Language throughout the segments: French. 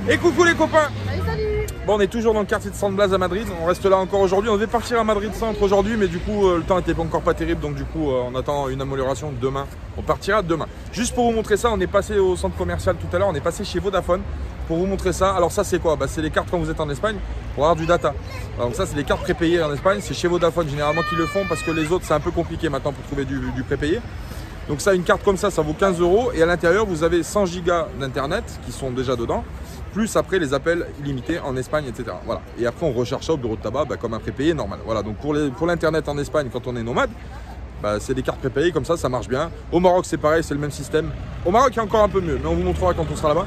Et coucou les copains. Salut, salut. Bon, on est toujours dans le quartier de San Blas à Madrid. On reste là encore aujourd'hui. On devait partir à Madrid centre aujourd'hui, mais du coup le temps n'était encore pas terrible. Donc du coup on attend une amélioration demain. On partira demain. Juste pour vous montrer ça, on est passé au centre commercial tout à l'heure. On est passé chez Vodafone pour vous montrer ça. Alors ça c'est quoi? C'est les cartes quand vous êtes en Espagne pour avoir du data. Alors, donc ça c'est les cartes prépayées en Espagne. C'est chez Vodafone généralement qui le font parce que les autres c'est un peu compliqué maintenant pour trouver du prépayé. Donc ça, une carte comme ça vaut 15 € et à l'intérieur vous avez 100 gigas d'internet qui sont déjà dedans, plus après les appels illimités en Espagne, etc. Voilà. Et après on recharge ça au bureau de tabac comme un prépayé normal. Voilà, donc pour l'internet en Espagne quand on est nomade, c'est des cartes prépayées comme ça marche bien. Au Maroc c'est pareil, c'est le même système. Au Maroc il y a encore un peu mieux, mais on vous montrera quand on sera là-bas.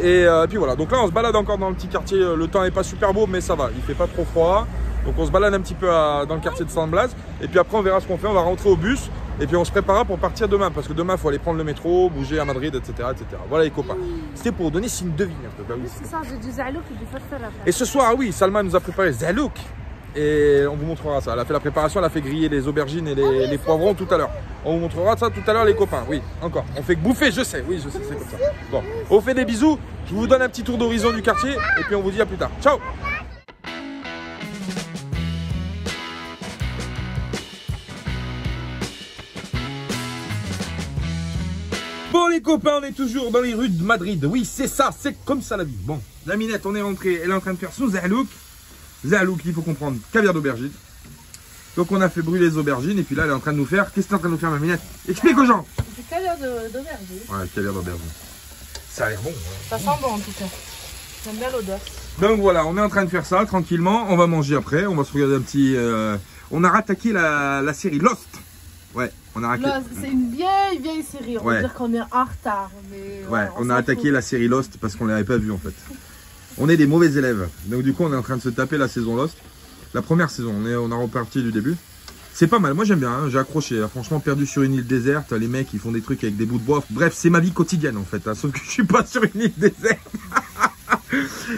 Et puis voilà, donc là on se balade encore dans le petit quartier, le temps n'est pas super beau mais ça va, il fait pas trop froid. Donc on se balade un petit peu dans le quartier de San Blas et puis après on verra ce qu'on fait, on va rentrer au bus. Et puis on se préparera pour partir demain, parce que demain il faut aller prendre le métro, bouger à Madrid, etc. etc. Voilà les copains. C'était pour donner signe de vie un peu. Oui, c'est ça, j'ai du zalouk et du farfara. Et ce soir, oui, Salma nous a préparé zalouk. Et on vous montrera ça. Elle a fait la préparation, elle a fait griller les aubergines et les poivrons tout à l'heure. On vous montrera ça tout à l'heure les copains. Oui, encore. On fait que bouffer, je sais. Oui, je sais, c'est comme ça. Bon, on fait des bisous. Je vous donne un petit tour d'horizon du quartier. Et puis on vous dit à plus tard. Ciao. Bon les copains, on est toujours dans les rues de Madrid. Oui, c'est ça, c'est comme ça la vie. Bon, la minette, on est rentré, elle est en train de faire son zalouk. Zalouk, il faut comprendre, caviar d'aubergine. Donc on a fait brûler les aubergines et puis là elle est en train de nous faire. Qu'est-ce que tu es en train de nous faire ma minette? Explique aux gens. Du caviar d'aubergine. Ouais, caviar d'aubergine. Ça a l'air bon. Ça sent bon en tout cas. J'aime bien l'odeur. Donc voilà, on est en train de faire ça tranquillement. On va manger après, on va se regarder un petit... On a rattaqué la série Lost. Ouais, on a rattaqué... C'est une vieille série, on va dire qu'on est en retard. Mais ouais, on a attaqué la série Lost parce qu'on ne l'avait pas vue en fait. On est des mauvais élèves. Donc du coup, on est en train de se taper la saison Lost. La première saison, on a reparti du début. C'est pas mal, moi j'aime bien, hein. J'ai accroché. Franchement, perdu sur une île déserte, les mecs ils font des trucs avec des bouts de bois. Bref, c'est ma vie quotidienne en fait, hein. Sauf que je suis pas sur une île déserte.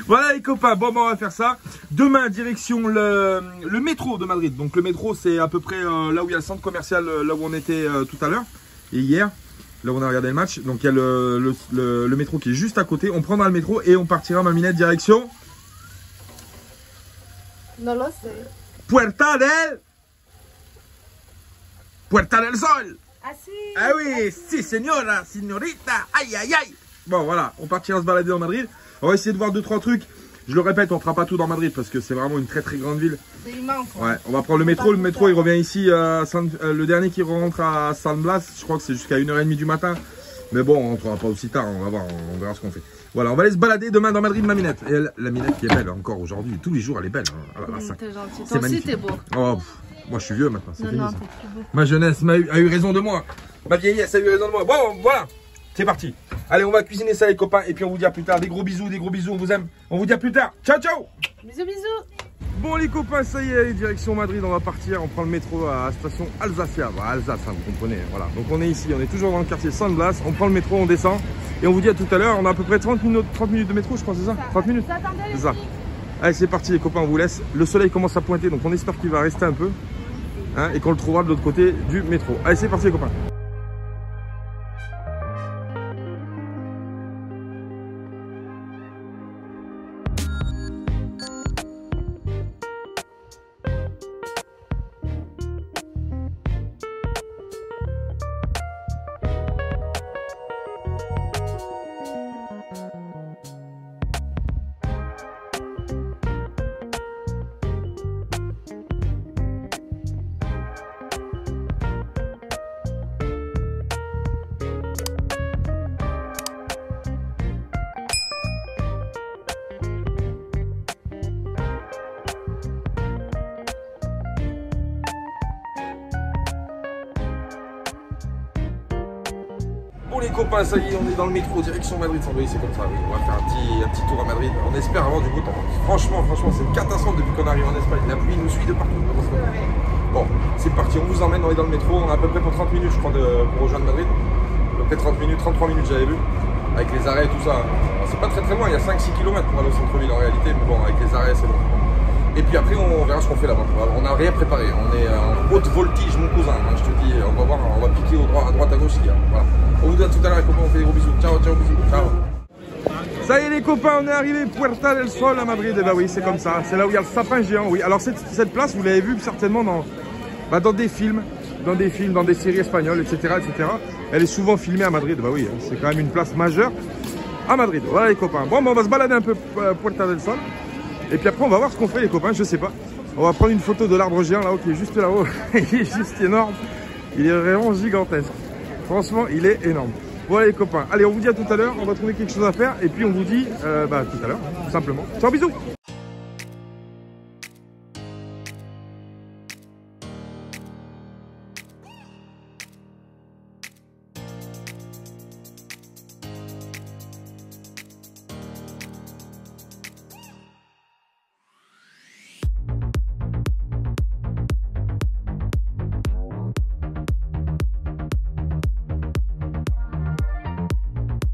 Voilà les copains, bon on va faire ça. Demain, direction le métro de Madrid. Donc le métro c'est à peu près là où il y a le centre commercial, là où on était tout à l'heure. Et hier, là où on a regardé le match. Donc il y a le métro qui est juste à côté. On prendra le métro et on partira ma minette direction... Non, là c'est... Puerta del Sol. Ah si. Ah oui, si señora, señorita, aïe aïe aïe. Bon voilà, on partira se balader dans Madrid. On va essayer de voir 2-3 trucs. Je le répète, on fera pas tout dans Madrid parce que c'est vraiment une très grande ville. C'est immense. Ouais, on va prendre le métro. Le métro il revient ici, le dernier qui rentre à San Blas, je crois que c'est jusqu'à 1h30 du matin. Mais bon, on rentrera pas aussi tard, on va voir, on verra ce qu'on fait. Voilà, on va aller se balader demain dans Madrid, ma minette. Et la minette qui est belle encore aujourd'hui, tous les jours elle est belle. Hein. Ah, t'es gentil, c'est magnifique. t'es beau. Oh, moi je suis vieux maintenant, c'est fini ça. T'es plus beau. Ma jeunesse a eu raison de moi. Ma vieillesse a eu raison de moi. Bon, voilà, c'est parti. Allez, on va cuisiner ça les copains et puis on vous dit à plus tard. Des gros bisous, on vous aime. On vous dit à plus tard. Ciao, ciao. Bisous, bisous. Bon les copains, ça y est, direction Madrid, on va partir, on prend le métro à la station Alsacia, Alsace, hein, vous comprenez, voilà. Donc on est ici, on est toujours dans le quartier San Blas, on prend le métro, on descend, et on vous dit à tout à l'heure, on a à peu près 30 minutes de métro, je crois, c'est ça? 30 minutes? C'est ça. Allez, c'est parti les copains, on vous laisse. Le soleil commence à pointer, donc on espère qu'il va rester un peu, hein, et qu'on le trouvera de l'autre côté du métro. Allez, c'est parti les copains. Bon les copains, ça y est, on est dans le métro, direction Madrid. Oui, c'est comme ça, oui. On va faire un petit tour à Madrid. On espère avoir du beau temps. Franchement, c'est une catastrophe depuis qu'on arrive en Espagne. La pluie nous suit de partout. Bon, c'est parti, on vous emmène, on est dans le métro. On a à peu près pour 30 minutes, je crois, pour rejoindre Madrid. À peu près 30 minutes, 33 minutes, j'avais vu. Avec les arrêts et tout ça. C'est pas très loin, il y a 5-6 km pour aller au centre-ville en réalité. Mais bon, avec les arrêts, c'est bon. Et puis après, on verra ce qu'on fait là-bas. On n'a rien préparé. On est en haute voltige, mon cousin. Hein, je te dis, on va voir, on va piquer à droite, à gauche. Voilà. On vous dit à tout à l'heure, on fait des gros bisous. Ciao, ciao, bisous. Ciao. Ça y est les copains, on est arrivé Puerta del Sol à Madrid. Et bah oui, c'est comme ça, c'est là où il y a le sapin géant. Oui, alors cette place, vous l'avez vue certainement dans des films, dans des séries espagnoles, etc., etc. Elle est souvent filmée à Madrid. Bah oui, c'est quand même une place majeure à Madrid. Voilà les copains. Bon, on va se balader un peu Puerta del Sol. Et puis après, on va voir ce qu'on fait les copains, je sais pas. On va prendre une photo de l'arbre géant là-haut qui est juste là-haut. Il est juste énorme. Il est vraiment gigantesque. Franchement, il est énorme. Voilà les copains. Allez, on vous dit à tout à l'heure. On va trouver quelque chose à faire. Et puis on vous dit tout à l'heure, tout simplement. Ciao, bisous.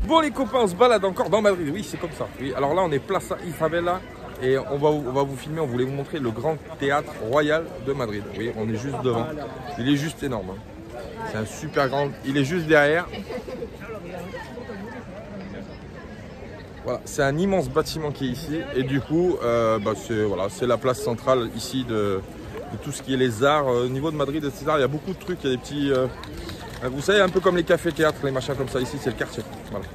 Bon les copains, on se balade encore dans Madrid, oui c'est comme ça. Oui, alors là on est Plaza Isabela et on va vous filmer, on voulait vous montrer le grand théâtre royal de Madrid. Oui, on est juste devant, il est juste énorme. C'est un super grand, il est juste derrière. Voilà, c'est un immense bâtiment qui est ici et du coup c'est la place centrale ici de tout ce qui est les arts au niveau de Madrid, etc. Il y a beaucoup de trucs, il y a des petits... vous savez, un peu comme les cafés-théâtres, les machins comme ça, ici c'est le quartier. Voilà.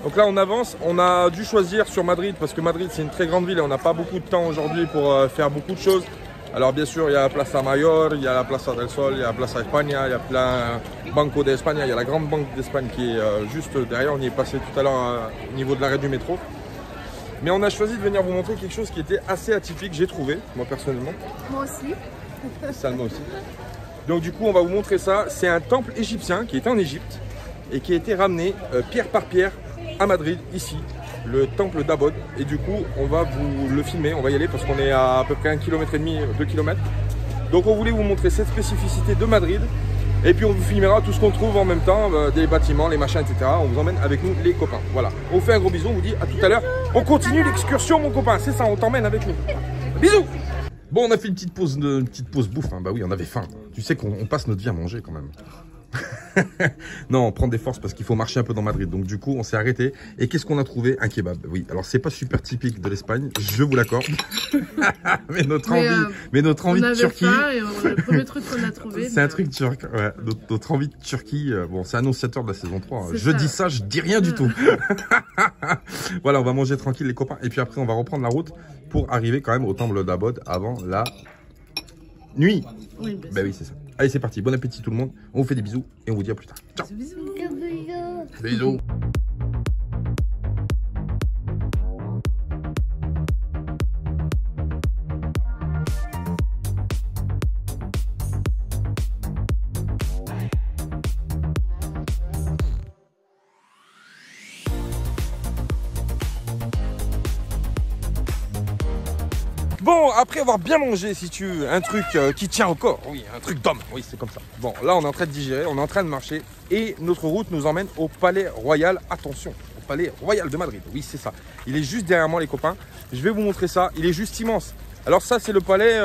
Donc là on avance, on a dû choisir sur Madrid parce que Madrid c'est une très grande ville et on n'a pas beaucoup de temps aujourd'hui pour faire beaucoup de choses. Alors bien sûr il y a la Plaza Mayor, il y a la Plaza del Sol, il y a la Plaza España, il y a plein Banco de España, il y a la grande banque d'Espagne qui est juste derrière, on y est passé tout à l'heure au niveau de l'arrêt du métro. Mais on a choisi de venir vous montrer quelque chose qui était assez atypique, j'ai trouvé, moi personnellement. Moi aussi. Salma aussi. Donc du coup on va vous montrer ça, c'est un temple égyptien qui était en Égypte et qui a été ramené pierre par pierre à Madrid, ici, le temple d'Abod. Et du coup on va vous le filmer, on va y aller parce qu'on est à peu près 1,5 km, 2 km. Donc on voulait vous montrer cette spécificité de Madrid et puis on vous filmera tout ce qu'on trouve en même temps, des bâtiments, les machins, etc. On vous emmène avec nous les copains. Voilà, on vous fait un gros bisou, on vous dit à tout à l'heure. On continue l'excursion mon copain, c'est ça, on t'emmène avec nous. Bisous. Bon, on a fait une petite pause bouffe, hein. Bah oui, on avait faim. Tu sais qu'on passe notre vie à manger quand même. Non, on prend des forces parce qu'il faut marcher un peu dans Madrid. Donc du coup, on s'est arrêté. Et qu'est-ce qu'on a trouvé? Un kebab. Oui, alors c'est pas super typique de l'Espagne, je vous l'accorde. mais notre envie de Turquie. Faim et le premier truc qu'on a trouvé. C'est un truc turc, ouais. Notre envie de Turquie, bon, c'est annonciateur de la saison 3. Je dis ça, je dis rien du tout. Voilà, on va manger tranquille les copains. Et puis après, on va reprendre la route pour arriver quand même au temple d'Abod avant la nuit. Oui, bah oui, c'est ça. Allez, c'est parti. Bon appétit tout le monde. On vous fait des bisous et on vous dit à plus tard. Ciao. Bisous. Bisous. Bon, après avoir bien mangé, si tu veux, un truc qui tient au corps, oui, un truc d'homme, oui, c'est comme ça. Bon, là, on est en train de digérer, on est en train de marcher et notre route nous emmène au Palais Royal. Attention, au Palais Royal de Madrid, oui, c'est ça. Il est juste derrière moi, les copains. Je vais vous montrer ça, il est juste immense. Alors ça, c'est le palais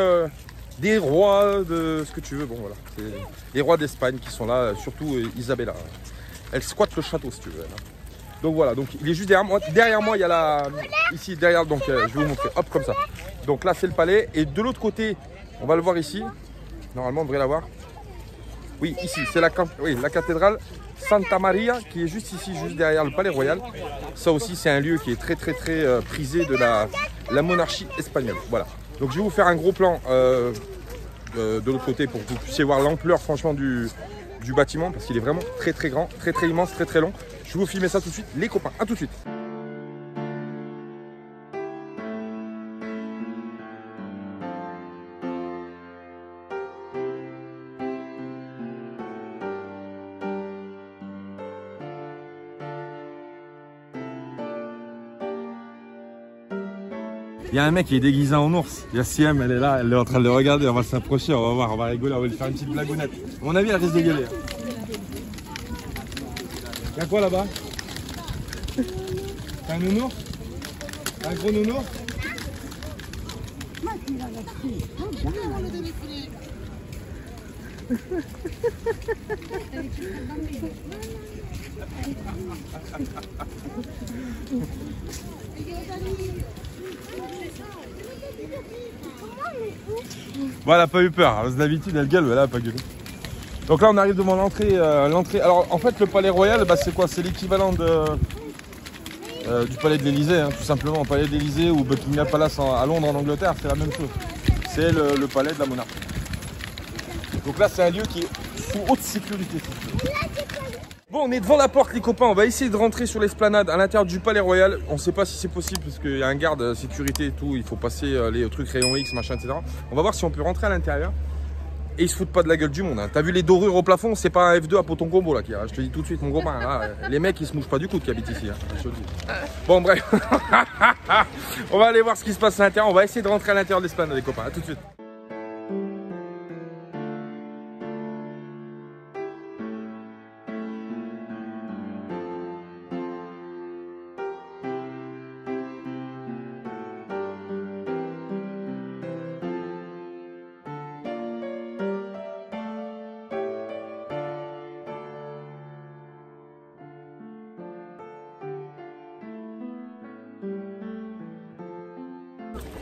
des rois de ce que tu veux. Bon, voilà, c'est les rois d'Espagne qui sont là, surtout Isabella. Elle squatte le château, si tu veux. Là. Donc voilà, donc il est juste derrière moi. Derrière moi, il y a la... Ici, derrière, donc je vais vous montrer. Hop, comme ça. Donc là, c'est le palais. Et de l'autre côté, on va le voir ici. Normalement, on devrait la voir. Oui, ici, c'est la cathédrale Santa Maria qui est juste ici, juste derrière le palais royal. Ça aussi, c'est un lieu qui est très prisé de la monarchie espagnole. Voilà. Donc je vais vous faire un gros plan de l'autre côté pour que vous puissiez voir l'ampleur, franchement, du bâtiment. Parce qu'il est vraiment très grand, très immense, très long. Je vais vous filmer ça tout de suite, les copains. À tout de suite. Il y a un mec qui est déguisé en ours. Il y a Siem, elle est là, elle est en train de le regarder. On va s'approcher, on va voir, on va rigoler, on va lui faire une petite blagounette. À mon avis, elle risque de gueuler. Il y a quoi là-bas? Un nounours? Un gros nounours? Bon, elle a pas eu peur. D'habitude, elle gueule, mais elle a pas gueulé. Donc là, on arrive devant l'entrée. Alors, en fait, le Palais Royal, bah, c'est quoi? C'est l'équivalent du Palais de l'Elysée, hein, tout simplement. Le Palais de l'Elysée ou Buckingham Palace à Londres, en Angleterre, c'est la même chose. C'est le palais de la monarchie. Donc là, c'est un lieu qui est sous haute sécurité. Bon, on est devant la porte, les copains. On va essayer de rentrer sur l'esplanade à l'intérieur du Palais Royal. On ne sait pas si c'est possible parce qu'il y a un garde sécurité et tout. Il faut passer les trucs rayon X, machin, etc. On va voir si on peut rentrer à l'intérieur. Et ils se foutent pas de la gueule du monde. Hein. T'as vu les dorures au plafond? C'est pas un F2 à poton combo là. Je te dis tout de suite, mon copain. Là, les mecs, ils se mouchent pas du coude qui habitent ici. Hein, je te le dis. Bon, bref. On va aller voir ce qui se passe à l'intérieur. On va essayer de rentrer à l'intérieur de l'esplanade, les copains. À tout de suite.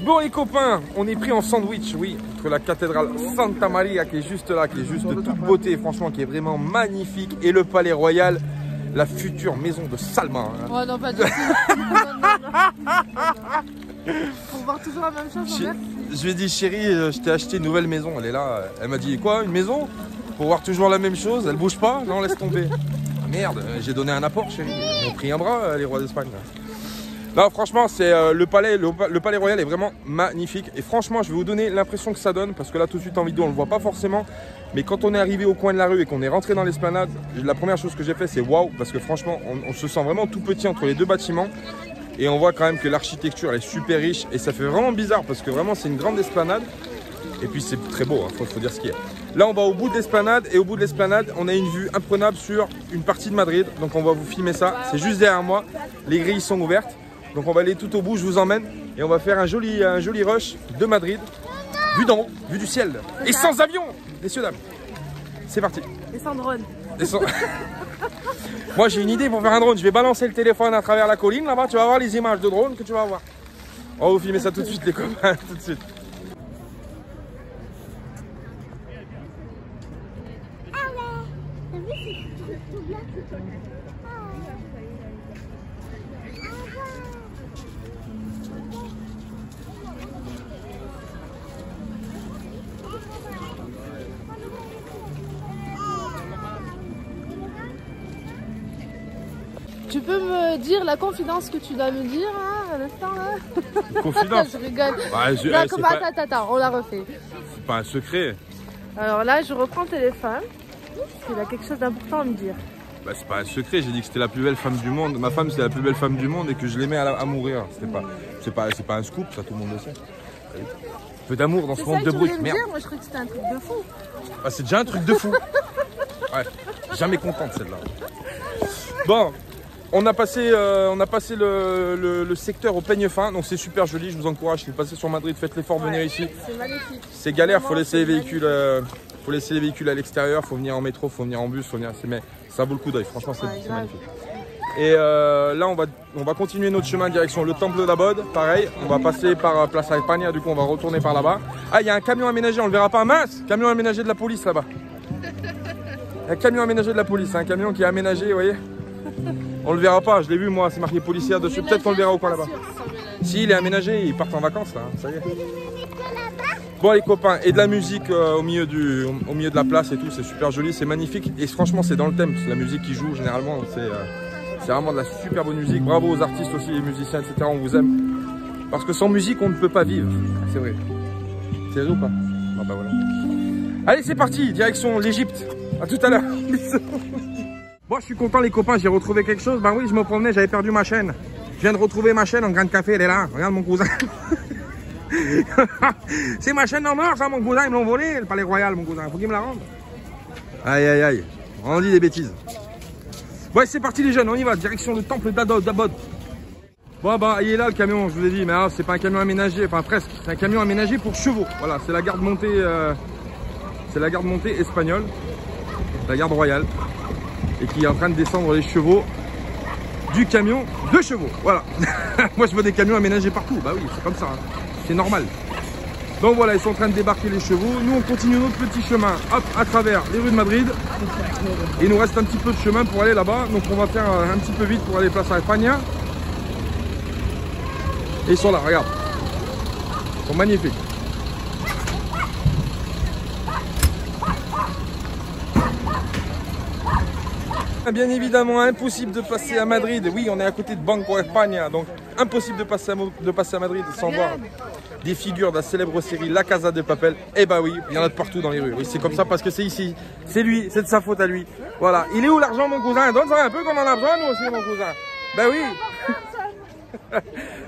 Bon les copains, on est pris en sandwich, oui, entre la cathédrale Santa Maria qui est juste là, qui est juste de toute beauté, franchement, qui est vraiment magnifique, et le Palais Royal, la future maison de Salma. Hein. Oh non, pas du tout. Pour voir toujours la même chose, je lui ai dit, chérie, je t'ai acheté une nouvelle maison, elle est là. Elle m'a dit, quoi, une maison? Pour voir toujours la même chose, elle bouge pas? Non, laisse tomber. Merde, j'ai donné un apport, chérie. Ils ont pris un bras, les rois d'Espagne. Là, franchement, c'est le palais Royal est vraiment magnifique. Et franchement, je vais vous donner l'impression que ça donne, parce que là, tout de suite en vidéo, on ne le voit pas forcément. Mais quand on est arrivé au coin de la rue et qu'on est rentré dans l'esplanade, la première chose que j'ai fait, c'est waouh, parce que franchement, on se sent vraiment tout petit entre les deux bâtiments. Et on voit quand même que l'architecture, elle est super riche. Et ça fait vraiment bizarre, parce que vraiment, c'est une grande esplanade. Et puis, c'est très beau, hein, faut dire ce qu'il y a. Là, on va au bout de l'esplanade. Et au bout de l'esplanade, on a une vue imprenable sur une partie de Madrid. Donc, on va vous filmer ça. C'est juste derrière moi. Les grilles sont ouvertes. Donc on va aller tout au bout, je vous emmène et on va faire un joli rush de Madrid, vue d'en haut, vue du ciel et sans avion, messieurs dames. C'est parti. Et sans drone. Moi j'ai une idée pour faire un drone, je vais balancer le téléphone à travers la colline là-bas, tu vas voir les images de drone que tu vas voir. On va vous filmer ça tout de suite les copains, tout de suite. Tu peux me dire la confidence que tu dois me dire hein, à l'instant là? Confidence? Je rigole. Bah, attends, on la refait. C'est pas un secret. Alors là, je reprends le téléphone. Il a quelque chose d'important à me dire. Bah, c'est pas un secret, j'ai dit que c'était la plus belle femme du monde. Ma femme, c'est la plus belle femme du monde et que je l'aimais à mourir. C'est pas un scoop, ça tout le monde le sait. Un peu d'amour dans ce monde de brut. Merde. Moi, je croyais que c'était un truc de fou. Ah, c'est déjà un truc de fou. Ouais, jamais contente celle-là. Bon. On a passé le secteur au peigne fin, donc c'est super joli, je vous encourage, si vous passez sur Madrid, faites l'effort de venir ici. C'est magnifique. C'est galère, il faut laisser les véhicules à l'extérieur, il faut venir en métro, il faut venir en bus, mais ça vaut le coup d'œil, franchement c'est magnifique. Et là on va continuer notre chemin direction le temple d'Abod, pareil, on va passer par Place España, du coup on va retourner par là-bas. Ah, il y a un camion aménagé, on le verra pas, mince, camion aménagé de la police là-bas. Un camion aménagé de la police, un camion qui est aménagé, vous voyez. On le verra pas, je l'ai vu moi, c'est marqué policier dessus, peut-être qu'on le verra au coin là-bas. Si, il est aménagé, ils partent en vacances là, ça y est. Bon les copains, et de la musique au milieu de la place et tout, c'est super joli, c'est magnifique. Et franchement c'est dans le thème, c'est la musique qui joue généralement, c'est vraiment de la super bonne musique. Bravo aux artistes aussi, les musiciens, etc. On vous aime. Parce que sans musique on ne peut pas vivre, c'est vrai. C'est vrai ou pas? Ah bah voilà. Allez c'est parti, direction l'Égypte. À tout à l'heure. Bon, je suis content les copains, j'ai retrouvé quelque chose. Ben oui, je me promenais, j'avais perdu ma chaîne. Je viens de retrouver ma chaîne en grain de café, elle est là. Regarde mon cousin. C'est ma chaîne en or, ça mon cousin, ils me l'ont volé, le Palais Royal mon cousin. Faut qu'il me la rende. Aïe aïe aïe, on dit des bêtises. Ouais, c'est parti les jeunes, on y va, direction le temple d'Abod. Bon bah, il est là le camion, je vous ai dit, mais c'est pas un camion aménagé, enfin presque. C'est un camion aménagé pour chevaux. Voilà, c'est la garde montée, espagnole, la garde royale. Et qui est en train de descendre les chevaux du camion de chevaux. Voilà. Moi je vois des camions aménagés partout. Bah oui, c'est comme ça. Hein. C'est normal. Donc voilà, ils sont en train de débarquer les chevaux. Nous on continue notre petit chemin hop, à travers les rues de Madrid. Et il nous reste un petit peu de chemin pour aller là-bas. Donc on va faire un petit peu vite pour aller Plaza España. Et ils sont là, regarde. Ils sont magnifiques. Bien évidemment, impossible de passer à Madrid. Oui, on est à côté de Banco España, donc impossible de passer à Madrid sans voir des figures de la célèbre série La Casa de Papel. Eh bah oui, il y en a de partout dans les rues. Oui, c'est comme ça parce que c'est ici. C'est lui, c'est de sa faute à lui. Voilà. Il est où l'argent, mon cousin? Donne-ça un peu qu'on en a besoin, nous aussi, mon cousin. Ben oui.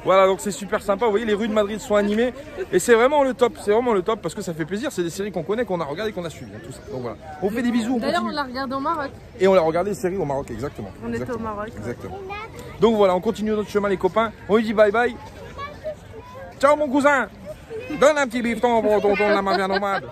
Voilà, donc c'est super sympa. Vous voyez, les rues de Madrid sont animées et c'est vraiment le top. C'est vraiment le top parce que ça fait plaisir. C'est des séries qu'on connaît, qu'on a regardé, qu'on a suivies. Tout ça. Donc voilà. On fait des bisous. D'ailleurs, on l'a regardé au Maroc. Et on a regardé les séries au Maroc, exactement. On était au Maroc. Exactement. Donc voilà, on continue notre chemin, les copains. On lui dit bye bye. Ciao, mon cousin. Donne un petit bifton pour tonton la mafia nomade.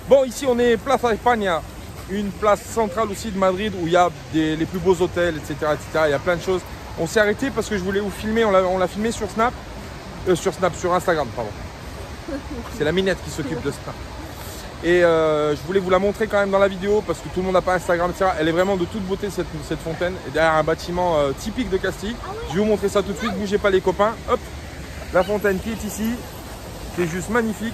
Bon, ici on est Plaza España, une place centrale aussi de Madrid où il y a les plus beaux hôtels, etc., etc. Il y a plein de choses. On s'est arrêté parce que je voulais vous filmer, on l'a filmé sur Snap, sur Instagram, pardon. C'est la minette qui s'occupe de Snap. Et je voulais vous la montrer quand même dans la vidéo parce que tout le monde n'a pas Instagram, etc. Elle est vraiment de toute beauté cette fontaine. Et derrière un bâtiment typique de Castille. Je vais vous montrer ça tout de suite, bougez pas les copains. Hop, la fontaine qui est ici, qui est juste magnifique,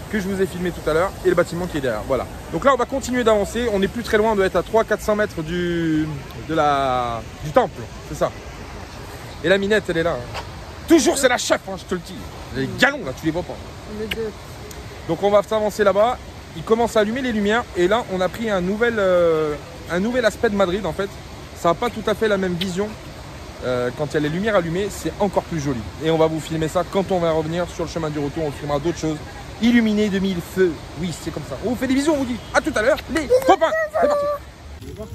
que je vous ai filmé tout à l'heure, et le bâtiment qui est derrière. Voilà. Donc là, on va continuer d'avancer. On n'est plus très loin, on doit être à 300-400 mètres du temple. C'est ça. Et la minette, elle est là. Hein. Toujours, c'est la chef, hein, je te le dis. Les galons, là, tu les vois pas. Les deux. Donc on va s'avancer là-bas. Il commence à allumer les lumières. Et là, on a pris un nouvel aspect de Madrid, en fait. Ça n'a pas tout à fait la même vision. Quand il y a les lumières allumées, c'est encore plus joli. Et on va vous filmer ça quand on va revenir sur le chemin du retour. On filmera d'autres choses. Illuminé de mille feux. Oui, c'est comme ça. On vous fait des bisous, on vous dit à tout à l'heure, les copains. C'est parti.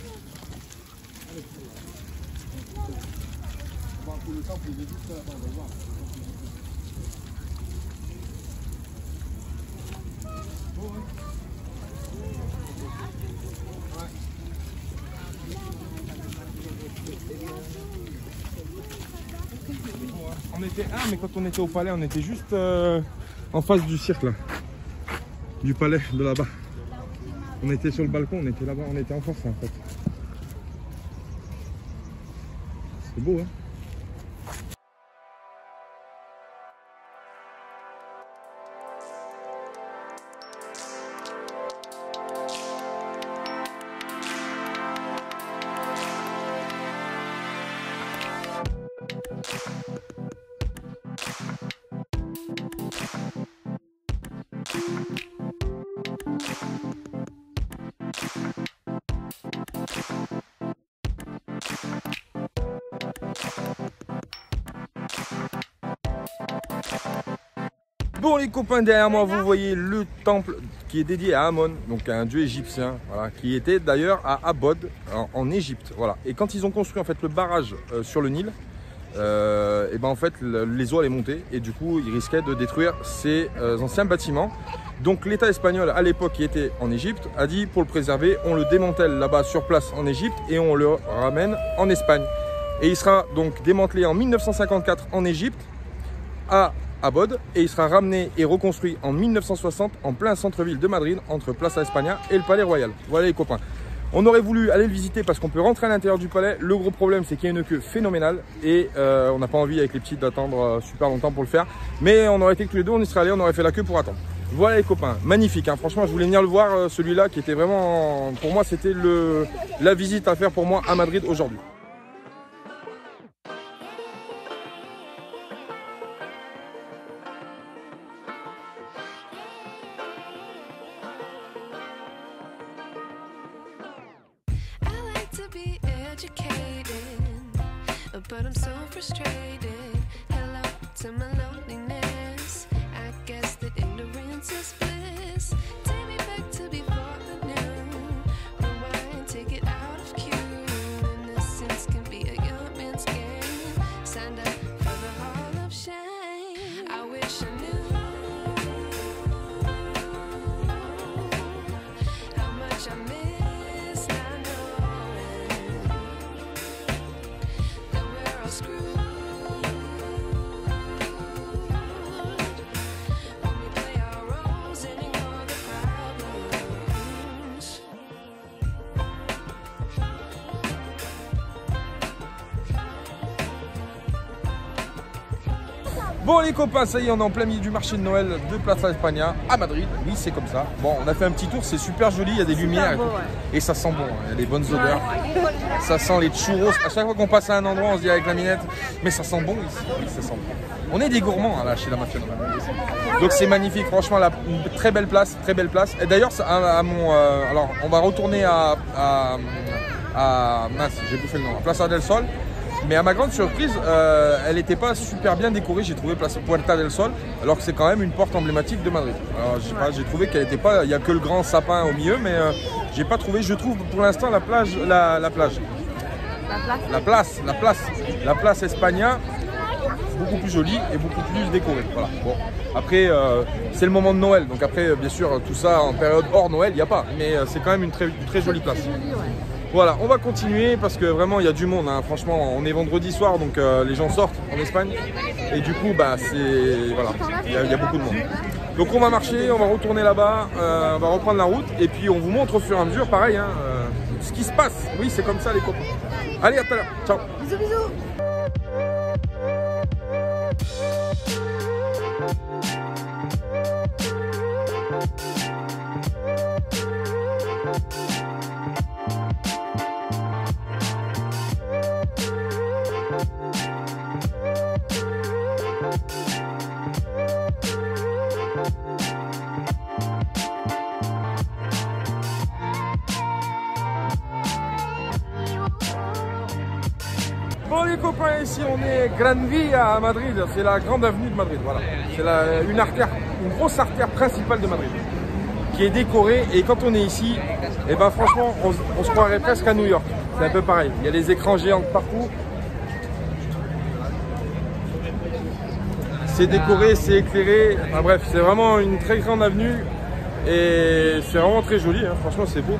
On était mais quand on était au palais, on était juste en face du cirque là, du palais de là-bas. On était sur le balcon, on était là-bas, on était en face en fait. C'est beau, hein. Bon les copains, derrière moi vous voyez le temple qui est dédié à Amon, donc à un dieu égyptien, voilà, qui était d'ailleurs à Abod en Égypte, voilà. Et quand ils ont construit en fait le barrage sur le Nil, et ben en fait les eaux allaient monter et du coup ils risquaient de détruire ces anciens bâtiments. Donc l'État espagnol à l'époque qui était en Égypte a dit pour le préserver on le démantèle là-bas sur place en Égypte et on le ramène en Espagne. Et il sera donc démantelé en 1954 en Égypte à Abod et il sera ramené et reconstruit en 1960 en plein centre-ville de Madrid entre Plaza España et le Palais Royal. Voilà les copains. On aurait voulu aller le visiter parce qu'on peut rentrer à l'intérieur du palais. Le gros problème c'est qu'il y a une queue phénoménale et on n'a pas envie avec les petites d'attendre super longtemps pour le faire. Mais on aurait été que tous les deux, on y serait allés, on aurait fait la queue pour attendre. Voilà les copains, magnifique, hein. Franchement je voulais venir le voir celui-là qui était vraiment, pour moi c'était la visite à faire pour moi à Madrid aujourd'hui. educated, but I'm so frustrated. Hello to my loneliness. I guess that ignorance is bliss. Take me back to before I knew. Rewind, take it out of cue. Innocence can be a young man's game. Signed up for the hall of shame. I wish I knew how much I miss not knowing that we're all screwed. When we play our roles and ignore the problems. Bon les copains, ça y est, on est en plein milieu du marché de Noël de Plaza España à Madrid. Oui, c'est comme ça. Bon, on a fait un petit tour, c'est super joli, il y a des lumières beau, et ça sent bon, il y a des bonnes odeurs. Ça sent les churros. À chaque fois qu'on passe à un endroit, on se dit avec la minette, mais ça sent bon ici. Oui, ça sent bon. On est des gourmands là chez la Mafia Noël. Donc c'est magnifique, franchement, une très belle place, très belle place. Et d'ailleurs, alors on va retourner à mince, j'ai bouffé le nom, à Plaza del Sol. Mais à ma grande surprise, elle n'était pas super bien décorée, j'ai trouvé Plaza Puerta del Sol, alors que c'est quand même une porte emblématique de Madrid. Alors je sais pas, j'ai trouvé qu'elle n'était pas, il n'y a que le grand sapin au milieu, mais j'ai pas trouvé, je trouve pour l'instant la place España beaucoup plus jolie et beaucoup plus décorée. Voilà. Bon. Après, c'est le moment de Noël, donc après, bien sûr, tout ça en période hors Noël, il n'y a pas, mais c'est quand même une très jolie place. Voilà, on va continuer parce que vraiment il y a du monde, hein. Franchement on est vendredi soir donc les gens sortent en Espagne et du coup bah c'est voilà, il y a beaucoup de monde. Donc on va marcher, on va retourner là-bas, on va reprendre la route et puis on vous montre au fur et à mesure pareil hein, ce qui se passe. Oui c'est comme ça les copains. Allez à tout à l'heure, ciao. Bisous bisous. Bon les copains, ici on est Gran Via à Madrid, c'est la grande avenue de Madrid, voilà. C'est une grosse artère principale de Madrid qui est décorée et quand on est ici, et ben franchement on se croirait presque à New York, c'est un peu pareil, il y a les écrans géants partout. C'est décoré, c'est éclairé, enfin, bref c'est vraiment une très grande avenue et c'est vraiment très joli, hein. Franchement c'est beau.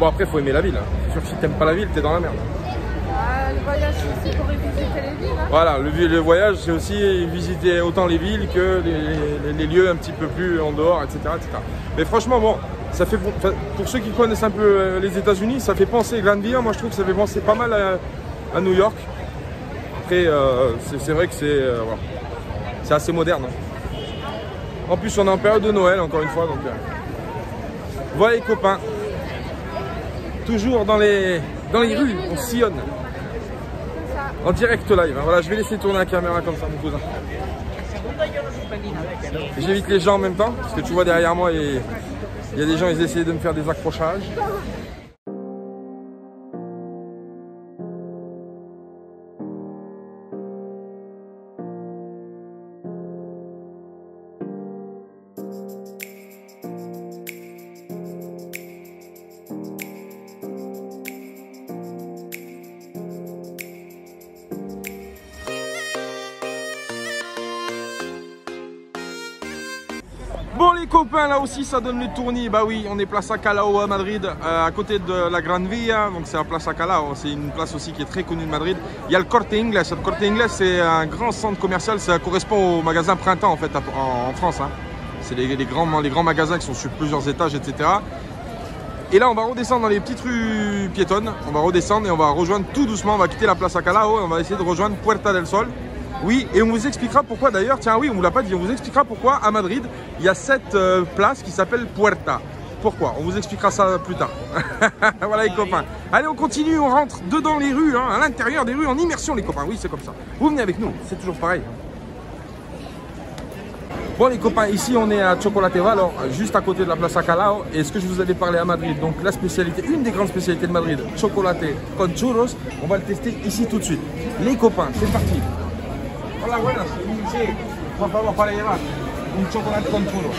Bon après faut aimer la ville, hein. C'est sûr que si t'aimes pas la ville t'es dans la merde. Le voyage c'est aussi pour visiter les villes. Hein. Voilà, le voyage c'est aussi visiter autant les villes que les lieux un petit peu plus en dehors, etc. Mais franchement, bon, ça fait pour ceux qui connaissent un peu les États-Unis, ça fait penser Gran Via. Moi je trouve que ça fait penser pas mal à New York. Après, c'est vrai que voilà. C'est assez moderne. Hein. En plus, on est en période de Noël, encore une fois. Donc, voilà les copains. Toujours dans les rues, on sillonne. En direct live, hein. Voilà, je vais laisser tourner la caméra comme ça, mon cousin. J'évite les gens en même temps, parce que tu vois derrière moi, il y a des gens, ils essaient de me faire des accrochages. Bon les copains, là aussi ça donne le tournis. Bah oui, on est Plaza Callao à Madrid, à côté de la Gran Via. Donc c'est à Plaza Callao, c'est une place aussi qui est très connue de Madrid. Il y a le Corte Inglés. Le Corte Inglés c'est un grand centre commercial, ça correspond au magasin Printemps en fait en France. Hein. C'est les grands magasins qui sont sur plusieurs étages, etc. Et là on va redescendre dans les petites rues piétonnes. On va redescendre et on va rejoindre tout doucement, on va quitter la Plaza Callao et on va essayer de rejoindre Puerta del Sol. Oui, et on vous expliquera pourquoi d'ailleurs, tiens oui, on ne vous l'a pas dit, on vous expliquera pourquoi à Madrid, il y a cette place qui s'appelle Puerta. Pourquoi? On vous expliquera ça plus tard. Voilà les copains. Allez, on continue, on rentre dedans les rues, hein, à l'intérieur des rues, en immersion les copains. Oui, c'est comme ça. Vous venez avec nous, c'est toujours pareil. Bon les copains, ici on est à Chocolateva, alors juste à côté de la Plaza Callao. Et ce que je vous avais parlé à Madrid, donc la spécialité, une des grandes spécialités de Madrid, chocolat con churros, on va le tester ici tout de suite. Les copains, c'est parti. Hola, buenas. Sí, por favor, para llevar un chocolate con churros.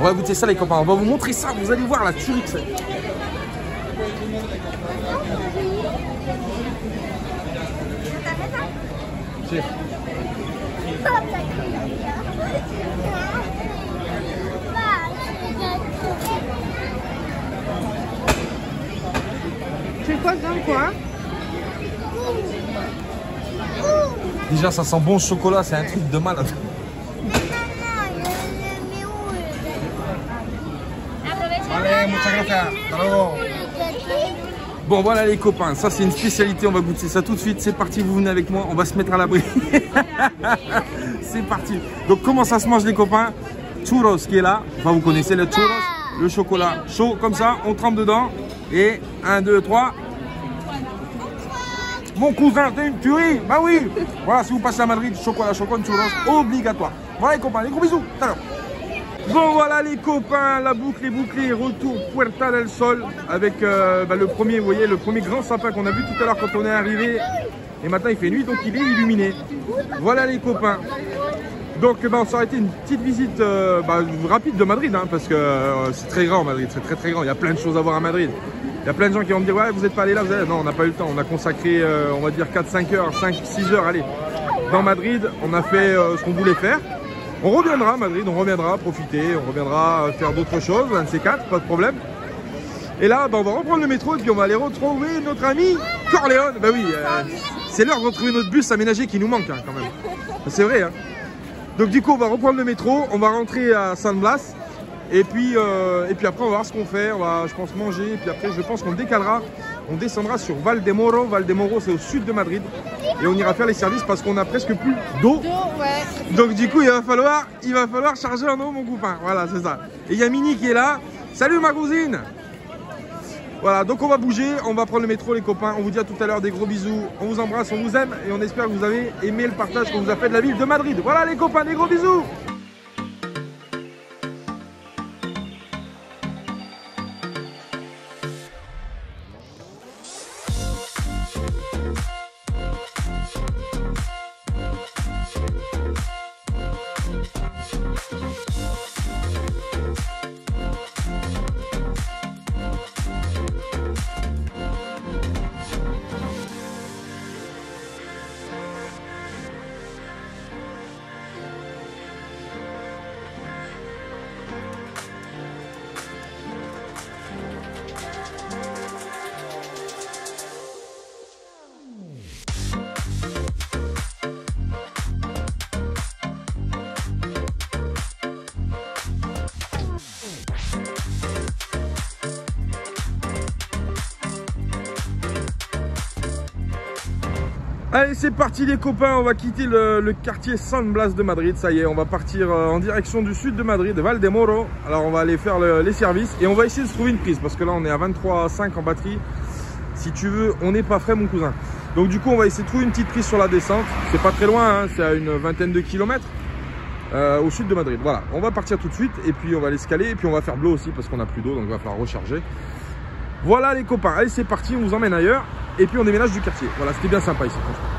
On va goûter ça les copains, on va vous montrer ça, vous allez voir la tuerie que c'est. Sí. C'est quoi dedans quoi? Déjà ça sent bon le chocolat, c'est un truc de malade. Allez, muchas gracias. Hasta luego. Bon voilà les copains, ça c'est une spécialité, on va goûter ça tout de suite, c'est parti, vous venez avec moi, on va se mettre à l'abri. C'est parti. Donc comment ça se mange les copains? Churros qui est là, enfin vous connaissez le churros, le chocolat chaud comme ça, on trempe dedans. Et 1, 2, 3. Mon cousin, t'es une tuerie. Bah oui. Voilà, si vous passez à Madrid, chocolat chaud con churros, obligatoire. Voilà les copains, les gros bisous, tout à l'heure. Bon voilà les copains, la boucle est bouclée, retour Puerta del Sol avec le premier, vous voyez, le premier grand sapin qu'on a vu tout à l'heure quand on est arrivé. Et maintenant il fait nuit donc il est illuminé. Voilà les copains. Donc ça aurait été une petite visite rapide de Madrid hein, parce que c'est très grand Madrid, c'est très grand, il y a plein de choses à voir à Madrid. Il y a plein de gens qui vont me dire ouais vous n'êtes pas allé là, vous allez... Non on n'a pas eu le temps, on a consacré on va dire 4-5 heures, 5-6 heures allez, dans Madrid, on a fait ce qu'on voulait faire. On reviendra à Madrid, on reviendra profiter, on reviendra faire d'autres choses, un de ces quatre, pas de problème. Et là, on va reprendre le métro et puis on va aller retrouver notre ami Corleone. Bah oui, c'est l'heure de retrouver notre bus aménagé qui nous manque hein, quand même. C'est vrai. Hein. Donc du coup, on va reprendre le métro, on va rentrer à San Blas. Et puis après, on va voir ce qu'on fait. On va, je pense, manger. Et puis après, je pense qu'on décalera. On descendra sur Valdemoro. Valdemoro, c'est au sud de Madrid. Et on ira faire les services parce qu'on a presque plus d'eau. Ouais. Donc du coup, il va falloir charger en eau, mon copain. Voilà, c'est ça. Et il y a Mini qui est là. Salut ma cousine. Voilà, donc on va bouger. On va prendre le métro, les copains. On vous dit à tout à l'heure, des gros bisous. On vous embrasse, on vous aime. Et on espère que vous avez aimé le partage qu'on vous a fait de la ville de Madrid. Voilà les copains, des gros bisous. Allez c'est parti les copains, on va quitter le quartier San Blas de Madrid, ça y est, on va partir en direction du sud de Madrid, Valdemoro. Alors on va aller faire les services et on va essayer de se trouver une prise parce que là on est à 23,5 en batterie. Si tu veux, on n'est pas frais mon cousin. Donc du coup on va essayer de trouver une petite prise sur la descente, c'est pas très loin, hein, c'est à une vingtaine de kilomètres au sud de Madrid. Voilà, on va partir tout de suite et puis on va l'escaler et puis on va faire bleu aussi parce qu'on n'a plus d'eau donc il va falloir recharger. Voilà les copains, allez c'est parti, on vous emmène ailleurs et puis on déménage du quartier. Voilà, c'était bien sympa ici franchement.